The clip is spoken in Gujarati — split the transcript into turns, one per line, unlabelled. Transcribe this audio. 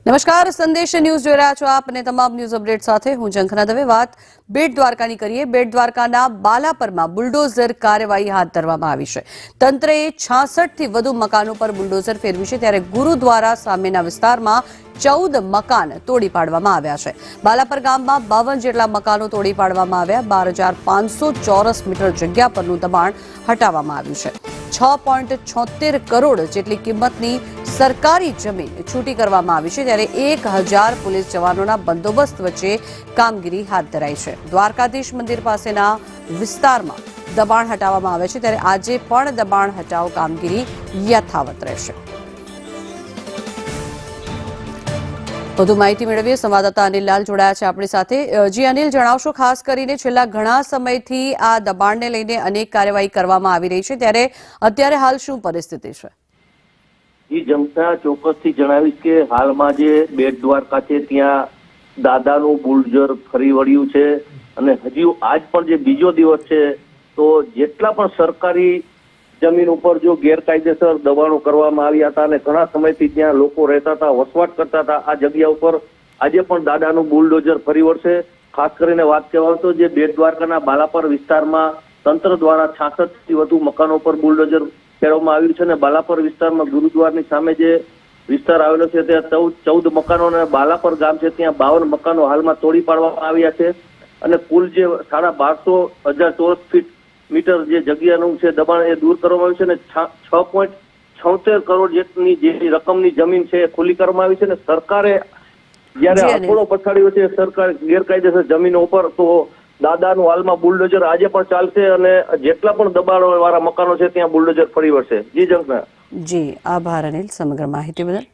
નમસ્કાર, સંદેશ ન્યૂઝ જોઈ રહ્યા છો આપ અને તમામ ન્યૂઝ અપડેટ સાથે હું ઝંખના દવે। વાત બેટ દ્વારકાની કરીએ। બેટ દ્વારકાના બાલાપરમાં બુલડોઝર કાર્યવાહી હાથ ધરવામાં આવી છે। તંત્રએ 66 થી વધુ મકાનો પર બુલડોઝર ફેરવી છે, ત્યારે ગુરુદ્વારા સામેના વિસ્તારમાં 14 મકાન તોડી પાડવામાં આવ્યા છે। બાલાપર ગામમાં 52 જેટલા મકાનો તોડી પાડવામાં આવ્યા। 12,500 ચોરસ મીટર જગ્યા પરનું દબાણ હટાવવામાં આવ્યું છે। 6.76 કરોડ જેટલી કિંમતની સરકારી જમીન છૂટી કરવામાં આવી છે, ત્યારે 1000 પોલીસ જવાનોના બંદોબસ્ત વચ્ચે કામગીરી હાથ ધરાઈ છે। દ્વારકાધીશ મંદિર પાસેના વિસ્તારમાં દબાણ હટાવવામાં આવે છે, ત્યારે આજે પણ દબાણ હટાવ કામગીરી યથાવત રહેશે। વધુ માહિતી મેળવીએ, સંવાદદાતા અનિલ લાલ જોડાયા છે આપણી સાથે। જી અનિલ, જણાવશો ખાસ કરીને છેલ્લા ઘણા સમયથી આ દબાણને લઈને અનેક કાર્યવાહી કરવામાં આવી રહી છે, ત્યારે અત્યારે હાલ શું પરિસ્થિતિ છે?
જી જનતા ચોક્કસથી જણાવીશ કે હાલમાં જે બેટ દ્વારકા છે ત્યાં દાદાનું બુલડોઝર ફરી વળ્યું છે અને હજી આજ પણ જે બીજો દિવસ છે તો જેટલા પણ સરકારી જમીન ઉપર જો ગેરકાયદેસર દબાણો કરવામાં આવ્યા હતા અને ઘણા સમયથી ત્યાં લોકો રહેતા હતા, વસવાટ કરતા હતા, આ જગ્યા ઉપર આજે પણ દાદાનું બુલડોઝર ફરી વળશે। ખાસ કરીને વાત કહેવાય તો જે બેટ દ્વારકાના બાલાપર વિસ્તારમાં તંત્ર દ્વારા 66 થી વધુ મકાનો પર બુલડોઝર ફેરવવામાં આવ્યું છે અને બાલાપર વિસ્તારમાં ગુરુદ્વારની સામે જે વિસ્તાર આવેલો છે ત્યાં 14 મકાનો અને બાલાપર ગામ છે ત્યાં 52 મકાનો હાલમાં તોડી પાડવામાં આવ્યા છે અને કુલ જે 12,500 ચોરસ મીટર જે જગ્યાનું છે દબાણ એ દૂર કરવામાં આવ્યું છે અને 6.76 કરોડ જેટલી જે રકમની જમીન છે એ ખુલ્લી કરવામાં આવી છે અને સરકારે જયારે હથોડો પછાડ્યો છે સરકાર ગેરકાયદેસર જમીનો ઉપર, તો દાદાનું હાલમાં બુલડોઝર આજે પણ ચાલશે અને જેટલા પણ દબાણ વાળા મકાનો છે ત્યાં બુલડોઝર ફરી વળશે। જી જંકના।
જી આભાર અનિલ સમગ્ર માહિતી બદલ।